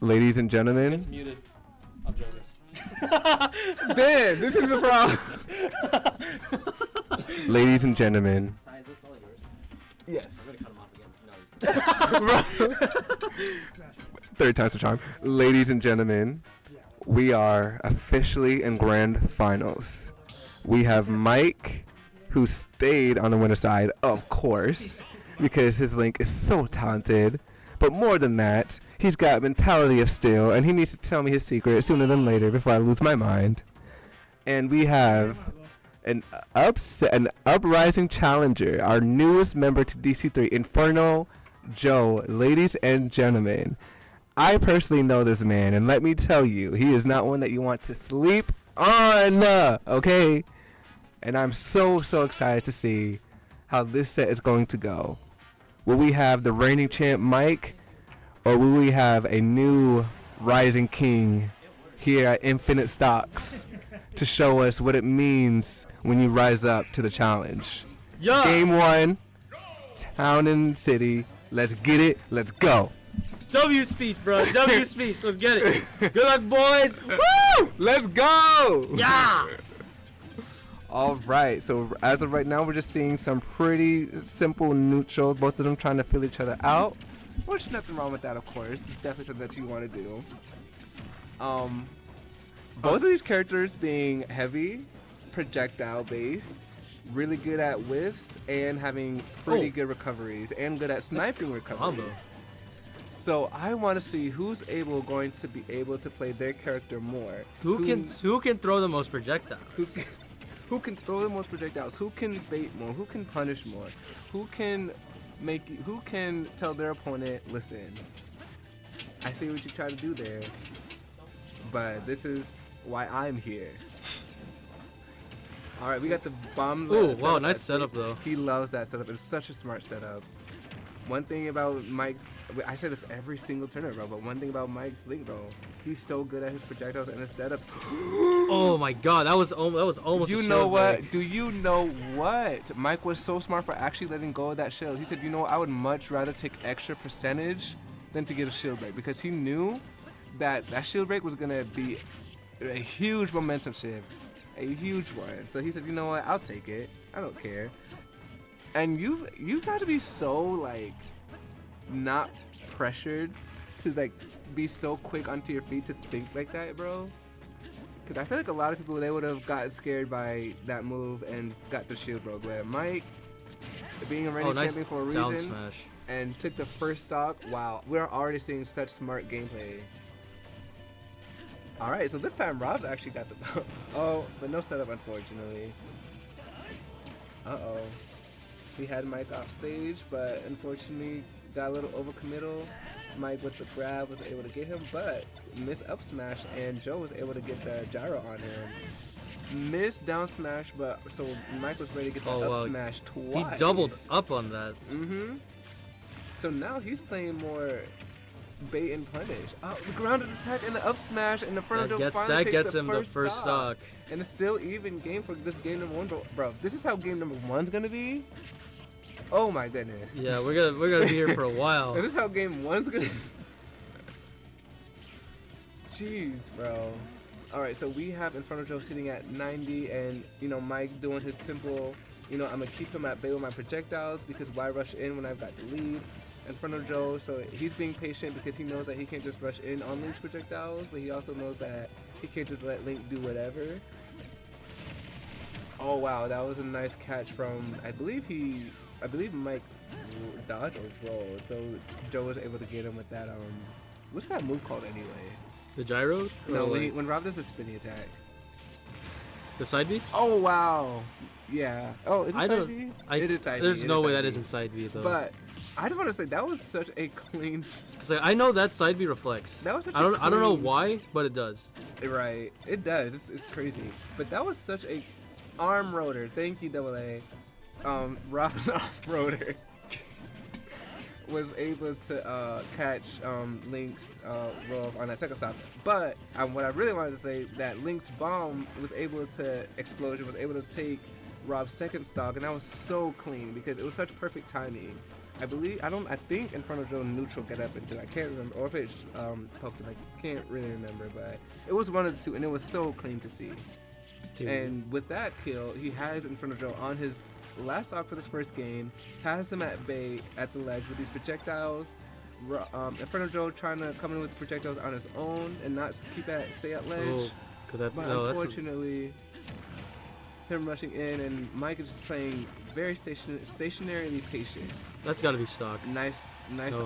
Ladies and gentlemen. It's muted. I'm joking. Dan, this is the problem. Ladies and gentlemen. Ty, is this all yours? Yes. I'm gonna cut him off again. No, Third time's the charm. Ladies and gentlemen, we are officially in grand finals. We have Mike, who stayed on the winner's side, of course, because his Link is so talented. But more than that, he's got mentality of steel, and he needs to tell me his secret sooner than later before I lose my mind. And we have an uprising challenger, our newest member to DC3, InfernoJoe. Ladies and gentlemen, I personally know this man, and let me tell you, he is not one that you want to sleep on, okay? And I'm so excited to see how this set is going to go. Will we have the reigning champ Mike, or will we have a new rising king here at Infinite Stocks to show us what it means when you rise up to the challenge? Yeah. Game 1, town and city. Let's get it. Let's go. W speech, bro. W speech. Let's get it. Good luck, boys. Woo! Let's go. Yeah. All right, so as of right now, we're just seeing some pretty simple neutrals, both of them trying to fill each other out, which nothing wrong with that, of course. It's definitely something that you want to do. Both of these characters being heavy, projectile based, really good at whiffs, and having pretty good recoveries, and good at sniping recoveries. So I want to see who's going to be able to play their character more. Who can throw the most projectiles? Who can throw the most projectiles? Who can bait more? Who can punish more? Who can tell their opponent, listen, I see what you try to do there, but this is why I'm here. All right, we got the bomb. Oh, wow, nice setup though. He loves that setup. It's such a smart setup. One thing about Mike's, I say this every single tournament, bro, but one thing about Mike's Link, bro, he's so good at his projectiles and his setup. Oh my god, that was almost You a know shield what? break. Do you know what? Mike was so smart for actually letting go of that shield. He said, you know what? I would much rather take extra percentage than to get a shield break, because he knew that shield break was going to be a huge momentum shift, a huge one. So he said, you know what? I'll take it. I don't care. And you got to be so, like, not pressured to, like, be so quick onto your feet to think like that, bro. Because I feel like a lot of people, they would have gotten scared by that move and got the shield broke. But Mike, being a reigning champion for a reason, smash. and took the first stock, wow. We're already seeing such smart gameplay. All right, so this time Rob's actually got the... Oh, but no setup, unfortunately. Uh-oh. We had Mike off stage, but unfortunately got a little overcommittal. Mike with the grab was able to get him, but missed up smash, and Joe was able to get the gyro on him. Missed down smash, but so Mike was ready to get the up smash twice. He doubled up on that. So now he's playing more bait and punish. Oh, the grounded attack and the up smash, and the InfernoJoe finally gets him the first stock. And it's still even game for this game number 1, bro. This is how game number 1's gonna be. Oh my goodness. Yeah, we're gonna be here for a while. This is how game 1's gonna. Jeez, bro. All right, so we have InfernoJoe sitting at 90, and you know Mike doing his simple. You know, I'm gonna keep him at bay with my projectiles because why rush in when I've got the lead? InfernoJoe, so he's being patient because he knows that he can't just rush in on Link's projectiles, but he also knows that he can't just let Link do whatever. Oh wow, that was a nice catch from, I believe Mike dodged or rolled, so Joe was able to get him with that, what's that move called anyway? The gyro? No, when Rob does the spinny attack. The side B? Oh wow, yeah. Oh, is it side B? It is side B. There's no way that isn't side B though. But I just want to say that was such a clean. So I know that side B reflects. That was such I don't know why, but it does. Right, it does. It's crazy. But that was such a arm rotor. Thank you, Double A. Rob's off-roader was able to catch Link's roll on that second stop. But what I really wanted to say, that Link's bomb was able to take Rob's second stock, and that was so clean because it was such perfect timing. I think InfernoJoe neutral get up into, I can't remember, or if it's Pokemon, I can't really remember, but it was one of the two, and it was so clean to see. Dude. And with that kill, he has InfernoJoe on his last stock for this first game, has him at bay at the ledge with these projectiles. InfernoJoe trying to come in with projectiles on his own and not stay at ledge. Oh, could that, but no, unfortunately, him rushing in, and Mike is just playing very stationarily patient. that's got to be stock. Nice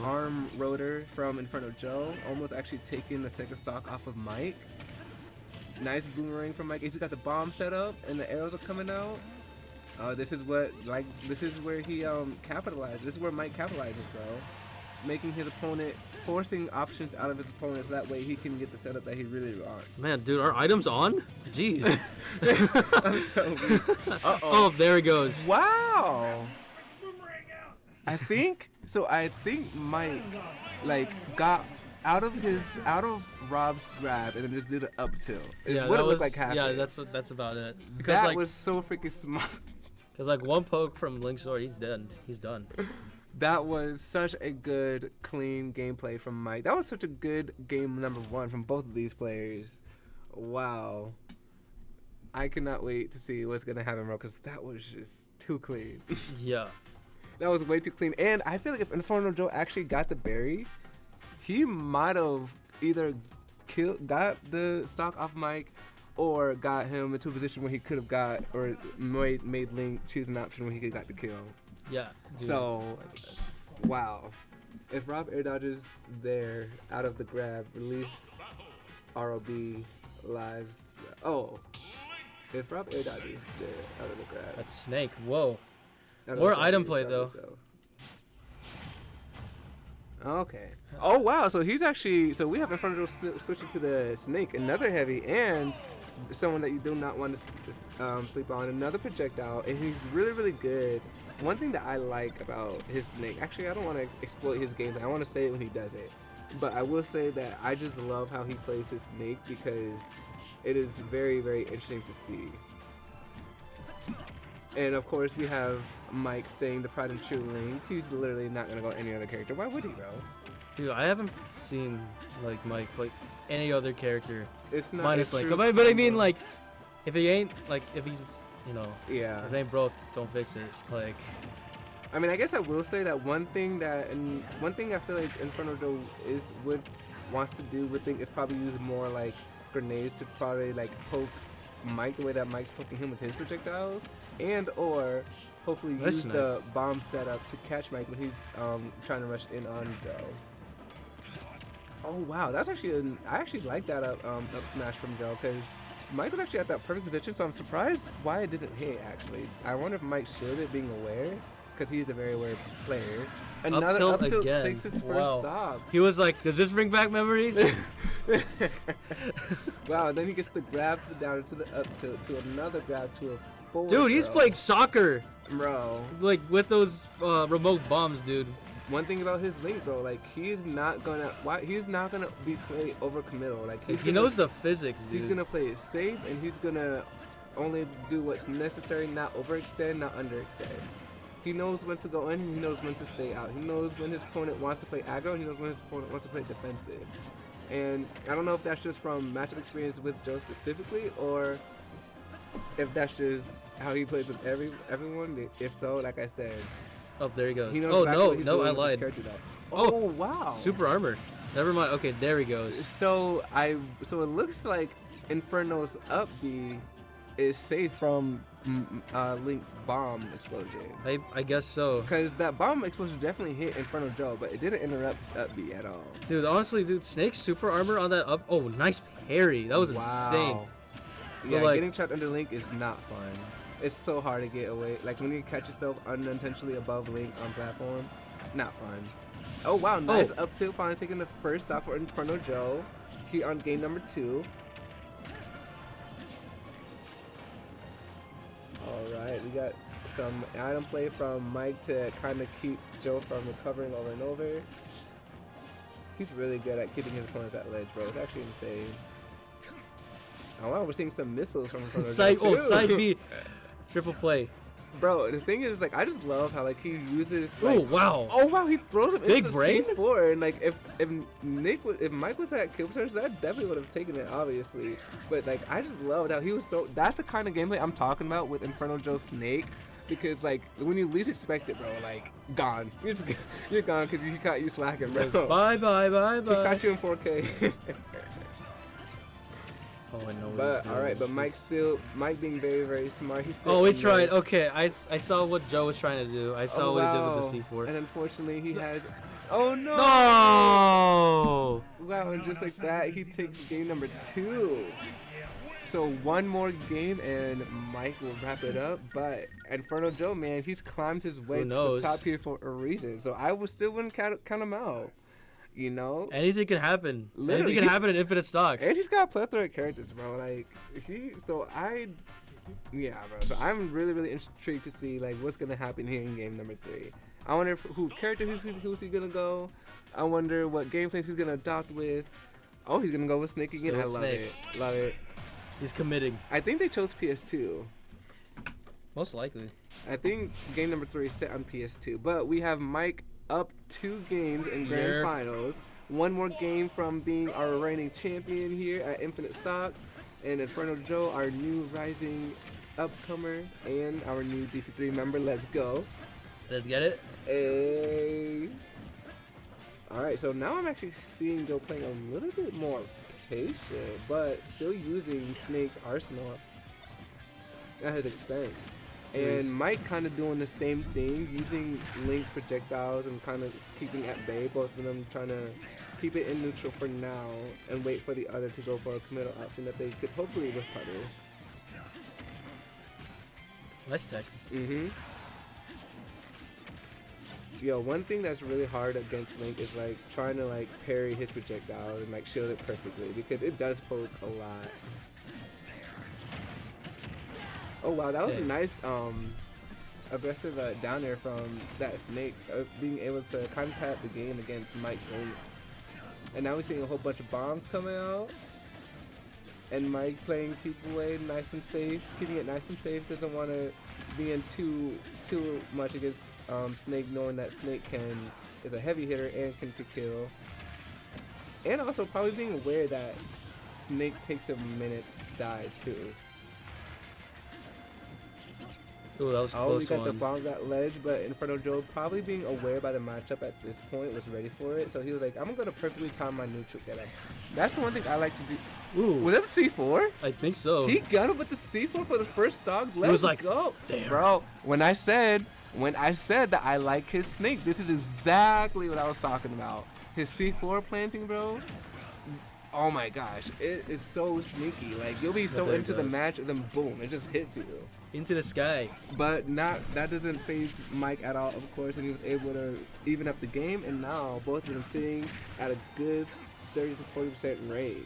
arm rotor from InfernoJoe, almost actually taking the second stock off of Mike. Nice boomerang from Mike. He's got the bomb set up, and the arrows are coming out. This is where he capitalized. This is where Mike capitalizes, bro. Making his opponent, forcing options out of his opponent, so that way he can get the setup that he really wants. Man, dude, are items on? Jeez. I'm so weak. Oh, there he goes. Wow. I think Mike got out of Rob's grab and then just did an up tilt. Yeah, what that it was, looked like happened. yeah, that's about it. Because That like, was so freaking smart. because like one poke from Link's sword, he's dead. He's done. That was such a good, clean gameplay from Mike. That was such a good game number one from both of these players. Wow. I cannot wait to see what's going to happen, bro, because that was just too clean. Yeah. That was way too clean. And I feel like if InfernoJoe actually got the berry, he might have either got the stock off Mike or got him into a position where he could have got or made Link choose an option where he could got the kill. Yeah. Dude. So, wow. If Rob air dodges there out of the grab, release ROB lives. Oh. If Rob air dodges there out of the grab. That's Snake. Whoa. Out of More the grab, item he play, probably though. Okay. Oh, wow. So he's actually. So we have InfernoJoe switching to the Snake, another heavy, and someone that you do not want to sleep on. Another projectile, and he's really, really good. One thing that I like about his Snake, actually, I don't want to exploit his gameplay. I want to say it when he does it. But I will say that I just love how he plays his Snake because it is very, very interesting to see. And of course, we have Mike staying the pride and true Link. He's literally not going to go any other character. Why would he, bro? Dude, I haven't seen like Mike like any other character It's not minus a Link. true But I mean combo. like, if he ain't like if he's Yeah. if it ain't broke, don't fix it. Like, I mean, I guess I will say that one thing I feel like InfernoJoe wants to do with Link is probably use more like grenades to probably like poke Mike the way that Mike's poking him with his projectiles, and or hopefully use the bomb setup to catch Mike when he's trying to rush in on Joe. Oh wow, that's actually I actually like that up smash from Joe because Mike was actually at that perfect position, so I'm surprised why it didn't hit actually. I wonder if Mike shielded being aware, because he's a very aware player. Another up tilt again. takes his first Wow. stop. He was like, does this bring back memories? Wow, and then he gets the grab down to the up tilt to another grab to a forward. Dude, he's throw. playing soccer. Bro. Like with those remote bombs, dude. One thing about his Link, bro, like he's not gonna be play over committal. Like He knows the physics, dude. He's gonna play it safe, and he's gonna only do what's necessary, not overextend, not underextend. He knows when to go in, he knows when to stay out. He knows when his opponent wants to play aggro, he knows when his opponent wants to play defensive. And I don't know if that's just from matchup experience with Joe specifically, or if that's just how he plays with everyone. If so, like I said, Oh, there he goes. he knows Oh, exactly no, what he's no, doing I with his lied. character though. Oh, Oh wow! Super armor. Never mind. Okay, there he goes. So it looks like Inferno's up B is safe from Link's bomb explosion. I guess so. Because that bomb explosion definitely hit InfernoJoe, but it didn't interrupt his up B at all. Dude, honestly, dude, Snake's super armor on that up. Oh, nice parry. That was insane. Yeah, But, like, getting trapped under Link is not fun. It's so hard to get away. Like when you catch yourself unintentionally above Link on platform, not fun. Oh wow, nice up tilt, finally taking the first stop for InfernoJoe here on game number 2. Alright, we got some item play from Mike to kind of keep Joe from recovering over and over. He's really good at keeping his opponents at ledge, bro. It's actually insane. Oh wow, we're seeing some missiles from InfernoJoe Side too. B. Triple play. Bro, the thing is, like, I just love how, like, he uses, Oh like, wow. oh wow, he throws him Big into the brain? C4, and like, if Mike was at kill percentage, that definitely would have taken it, obviously. But like, I just loved how he was so. That's the kind of gameplay I'm talking about with InfernoJoe Snake, because like when you least expect it, bro, like gone. You're gone because he caught you slacking, bro. Bye bye bye He bye. caught you in 4K. Oh, I know. But all right, but Mike being very, very smart. He's still. Oh, we in tried. this. Okay, I saw what Joe was trying to do. I saw what he did with the C4. And unfortunately, he had. Oh no! No! Wow, and just like that, he takes game number 2. So one more game and Mike will wrap it up. But InfernoJoe, man, he's climbed his way to the top here for a reason. So I still wouldn't count him out. You know, anything can happen. Literally, Anything can happen in Infinite Stocks. And he's got a plethora of characters, bro. Like yeah, bro. So I'm really, really intrigued to see like what's gonna happen here in game number 3. I wonder who's he gonna go. I wonder what gameplays he's gonna adopt with. Oh, he's gonna go with Snake again. I love it. Love it. He's committing. I think they chose PS2. Most likely. I think game number 3 is set on PS2. But we have Mike up 2 games in grand finals. One more game from being our reigning champion here at Infinite Stocks. And InfernoJoe, our new rising upcomer and our new DC3 member. Let's go. Let's get it. Hey. Alright, so now I'm actually seeing Joe playing a little bit more patient, but still using Snake's arsenal at his expense. And Mike kind of doing the same thing, using Link's projectiles and kind of keeping at bay, both of them trying to keep it in neutral for now and wait for the other to go for a committal option that they could hopefully recover. Nice tech. Yo, one thing that's really hard against Link is like trying to like parry his projectile and like shield it perfectly because it does poke a lot. Oh wow, that was a nice aggressive down air from that Snake, being able to kind of tie up the game against Mike's own. And now we're seeing a whole bunch of bombs coming out. And Mike playing people away nice and safe, keeping it nice and safe, doesn't want to be in too much against Snake, knowing that Snake is a heavy hitter and can kill. And also probably being aware that Snake takes a minute to die too. Ooh, that was close. We got the bombs at ledge, but InfernoJoe, probably being aware by the matchup at this point, was ready for it. So he was like, I'm going to perfectly time my neutral get up. That's the one thing I like to do. Ooh. Was that the C4? I think so. He got him with the C4 for the first dog. Let's go. Damn. Bro, when I said that I like his Snake, this is exactly what I was talking about. His C4 planting, bro. Oh my gosh, it is so sneaky. Like, you'll be so into the match, and then boom, it just hits you. Into the sky. But that doesn't faze Mike at all, of course, and he was able to even up the game, and now both of them sitting at a good 30 to 40% range.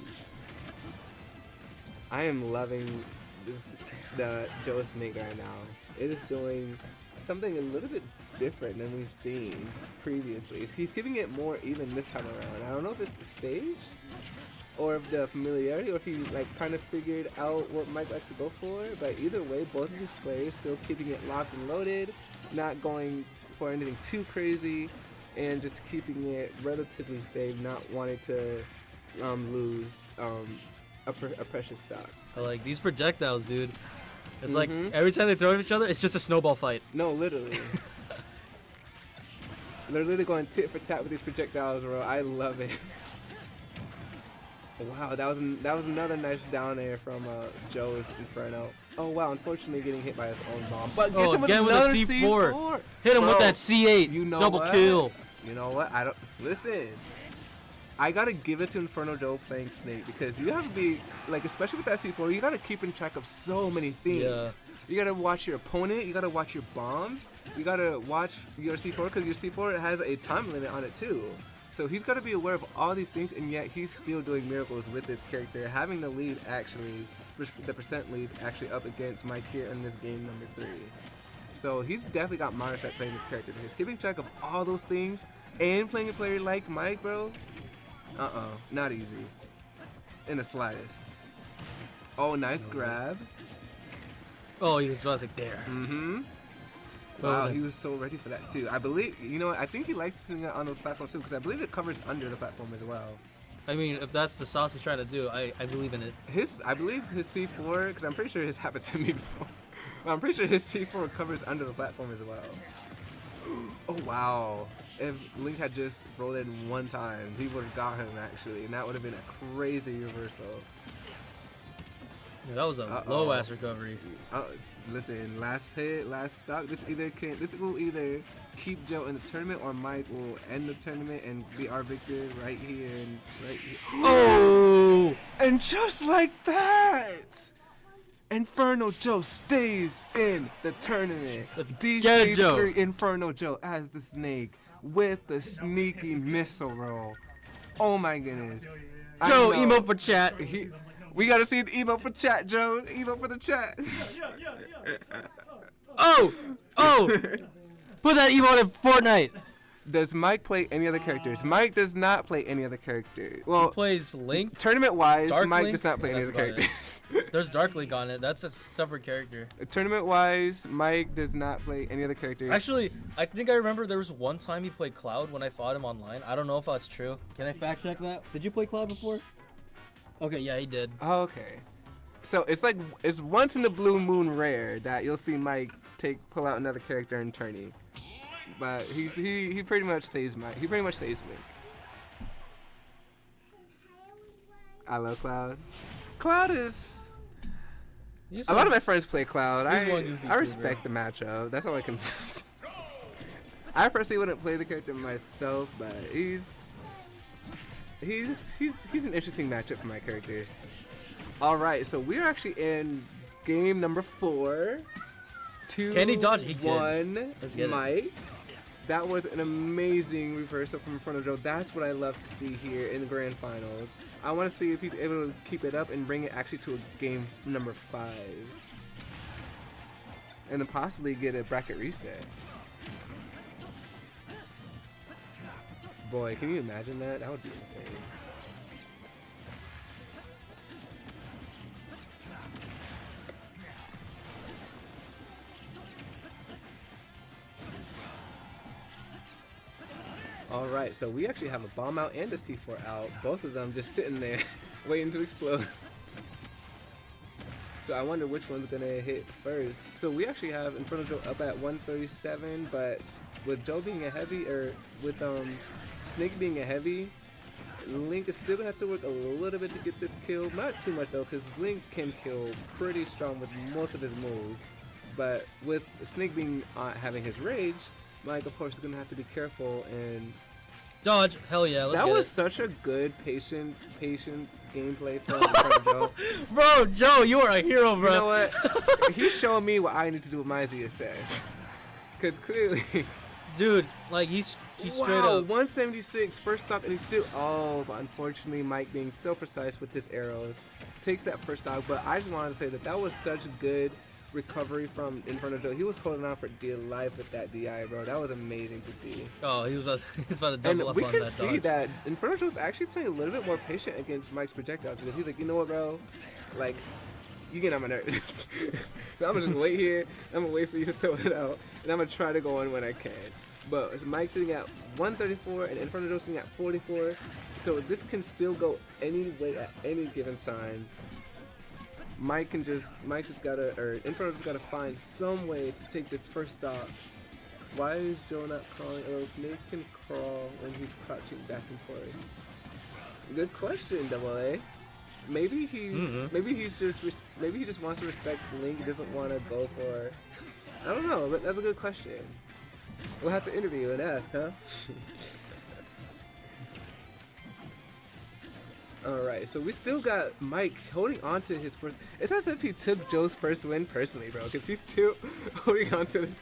I am loving the Joe Snake right now. It is doing something a little bit different than we've seen previously. He's giving it more even this time around. I don't know if it's the stage or if the familiarity, or if he like kind of figured out what Mike likes to go for. But either way, both of his players still keeping it locked and loaded, not going for anything too crazy, and just keeping it relatively safe, not wanting to lose a precious stock. I like these projectiles, dude. It's like every time they throw at each other, it's just a snowball fight. No, literally. They're literally going tit for tat with these projectiles, bro. I love it. Wow, that was another nice down air from Joe's Inferno. Oh wow, unfortunately getting hit by his own bomb. But gets him with another C4. Hit him with that C8. You know double what? Kill. You know what? I don't listen. I gotta give it to InfernoJoe playing Snake, because you have to be like, especially with that C4, you gotta keep in track of so many things. Yeah. You gotta watch your opponent. You gotta watch your bombs. You gotta watch your C4, because your C4 has a time limit on it too. So he's got to be aware of all these things, and yet he's still doing miracles with this character, having the lead actually, the percent lead actually up against Mike here in this game number 3. So he's definitely got minor effect playing this character, because keeping track of all those things and playing a player like Mike, bro, not easy in the slightest. Oh, nice grab. Oh, he was like there. Wow, he was so ready for that too. I believe, you know what, I think he likes putting it on those platforms too, because I believe it covers under the platform as well. I mean, if that's the sauce he's trying to do, I believe in it. I believe his C4, because I'm pretty sure his happened to me before. I'm pretty sure his C4 covers under the platform as well. Oh wow. If Link had just rolled in one time, he would have got him actually, and that would have been a crazy reversal. Yeah, that was a low ass recovery. Listen, last hit, last stock. This will either keep Joe in the tournament, or Mike will end the tournament and be our victor right here and right here. Oh! And just like that, InfernoJoe stays in the tournament. Let's DC3 get it, Joe. InfernoJoe as the snake with the sneaky missile roll. Oh my goodness. Joe, emo for chat. We gotta see an emo for chat, Joe. Emo for the chat. Oh! Put that emote in Fortnite. Does Mike play any other characters? Mike does not play any other characters. Well, He plays Link. tournament-wise, Dark Mike Link? does not play any That's other about it. characters. There's Dark Link on it. That's a separate character. Tournament-wise, Mike does not play any other characters. Actually, I think I remember there was one time he played Cloud when I fought him online. I don't know if that's true. Can I fact check that? Did you play Cloud before? Okay, yeah, he did. Okay. So it's once in the blue moon rare that you'll see Mike pull out another character in tourney. But he pretty much stays Mike. He pretty much stays Link. I love Cloud. Cloud is. A lot of my friends play Cloud. I respect the matchup. That's all I can. I personally wouldn't play the character myself, but he's an interesting matchup for my characters. All right, so we're actually in game number 4. Can he dodge? He did. 1, Let's get Mike. That was an amazing reversal from InfernoJoe. That's what I love to see here in the grand finals. I want to see if he's able to keep it up and bring it actually to a game number 5. And then possibly get a bracket reset. Boy, can you imagine that? That would be insane. Alright, so we actually have a bomb out and a C4 out. Both of them just sitting there waiting to explode. So I wonder which one's gonna hit first. So we actually have InfernoJoe up at 137, but with Joe being a heavy, or with Snake being a heavy, Link is still gonna have to work a little bit to get this kill. Not too much though, because Link can kill pretty strong with most of his moves. But with Snake being having his rage, Mike of course is gonna have to be careful and Dodge. Hell yeah. Let's that get was it. such a good patient gameplay from InfernoJoe. Bro, Joe, you are a hero, bro. You know what? He's showing me what I need to do with my ZSS. Because clearly, Dude, like he's straight wow, up. 176 first stock, and he's still. Oh, but unfortunately, Mike being so precise with his arrows takes that first stock. But I just wanted to say that was such a good recovery from InfernoJoe. He was holding on for dear life with that DI, bro. That was amazing to see. Oh, he was about to double And up we on can that see dodge. that InfernoJoe's actually playing a little bit more patient against Mike's projectiles, because he's like, you know what, bro? Like, you get on my nerves. So I'm gonna just wait here. I'm gonna wait for you to throw it out, and I'm gonna try to go on when I can. But Mike's sitting at 134 and InfernoJoe's sitting at 44. So this can still go any way at any given time. InfernoJoe's gotta find some way to take this first stop. Why is Joe not crawling? Oh, Snake can crawl when he's crouching back and forth. Good question, Double A. Maybe he just wants to respect Link. He doesn't want to go for. I don't know, but that's a good question. We'll have to interview and ask, huh? Alright, so we still got Mike holding on to his first. It's as if he took Joe's first win personally, bro, because he's still holding on to his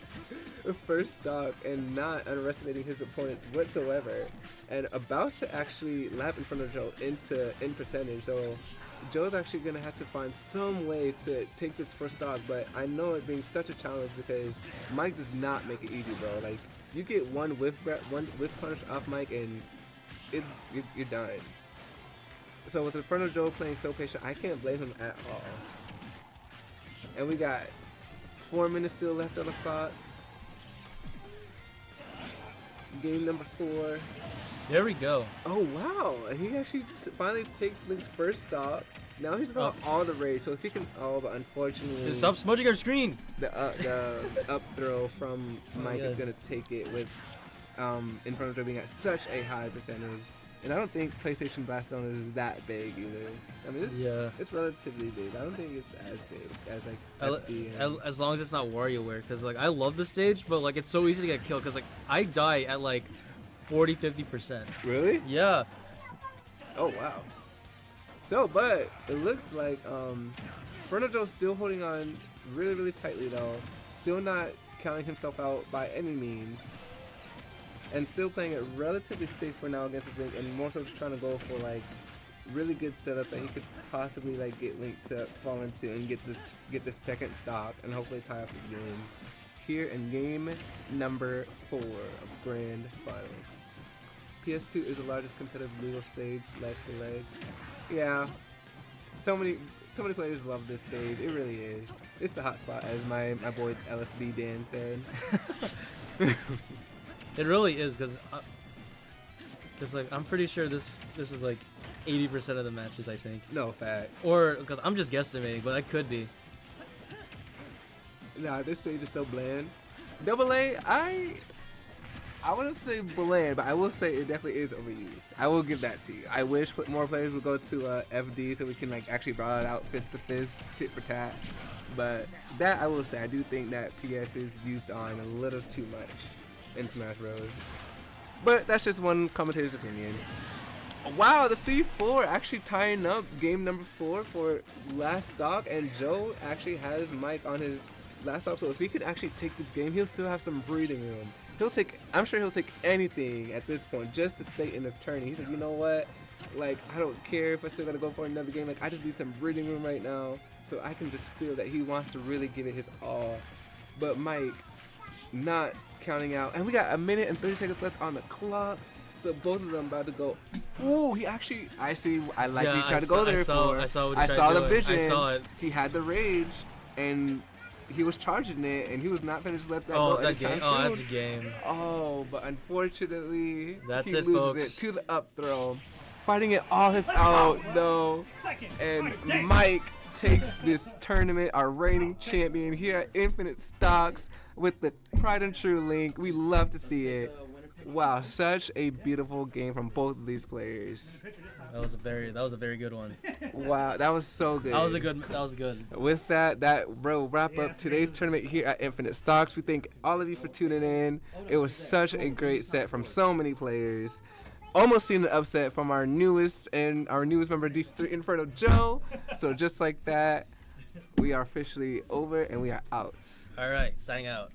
first stock and not underestimating his opponents whatsoever, and about to actually lap InfernoJoe in percentage. So Joe's actually gonna have to find some way to take this first stock, but I know it being such a challenge because Mike does not make it easy, bro. Like, you get one whiff punish off Mike and you're done. So with InfernoJoe playing so patient, I can't blame him at all. And we got 4 minutes still left on the clock. game number 4. There we go. Oh wow! And he actually finally takes Link's first stop. Now he's got all the rage. So if he can, but unfortunately, Just stop smudging our screen. The up throw from Mike is gonna take it with InfernoJoe being at such a high percentage. And I don't think PlayStation Blast Zone is that big either. I mean, it's relatively big. I don't think it's as big as like FD as long as it's not WarioWare, because like I love the stage, but like it's so easy to get killed because like I die at like 40-50%. Really? Yeah. Oh wow. So, but it looks like InfernoJoe's still holding on really tightly though. Still not counting himself out by any means. And still playing it relatively safe for now against Link, and more so just trying to go for like really good setup that he could possibly like get Link to fall into and get this second stop and hopefully tie up his game here in game number 4 of Grand Finals. PS2 is the largest competitive legal stage, ledge to ledge. Yeah, so many players love this stage. It really is. It's the hot spot, as my boy LSB Dan said. It really is, because like I'm pretty sure this is like 80% of the matches, I think. No facts. Or because I'm just guesstimating, but that could be. Nah, this stage is so bland. Double A, I wouldn't say bland, but I will say it definitely is overused. I will give that to you. I wish more players would go to FD so we can like actually brawl it out fist to fist, tit for tat. But that I will say, I do think that PS is used on a little too much in Smash Bros. But that's just one commentator's opinion. Wow, the C4 actually tying up game number 4 for last stock, and Joe actually has Mike on his last stop. So if he could actually take this game, he'll still have some breathing room. I'm sure he'll take anything at this point just to stay in this tourney. He said, you know what? Like, I don't care if I still gotta go for another game. Like, I just need some breathing room right now. So I can just feel that he wants to really give it his all. But Mike, not counting out. And we got 1 minute and 30 seconds left on the clock. So both of them about to go. Ooh, he actually, I like he tried to go there for. I saw the vision. I saw it. He had the rage, and he was charging it, and he was not finished let that go. Oh, that's a game. Oh, but unfortunately, that's he it, loses folks. it to the up throw. Fighting it all his out, though. And Mike takes this tournament, our reigning champion here at Infinite Stocks with the tried and true Link. We love to see it. Wow, such a beautiful game from both of these players. That was a very good one. Wow, that was so good. That was good. With that will wrap up today's tournament here at Infinite Stocks. We thank all of you for tuning in. It was such a great set from so many players. Almost seen an upset from our newest member, DC3 InfernoJoe. So just like that, we are officially over and we are out. All right, signing out.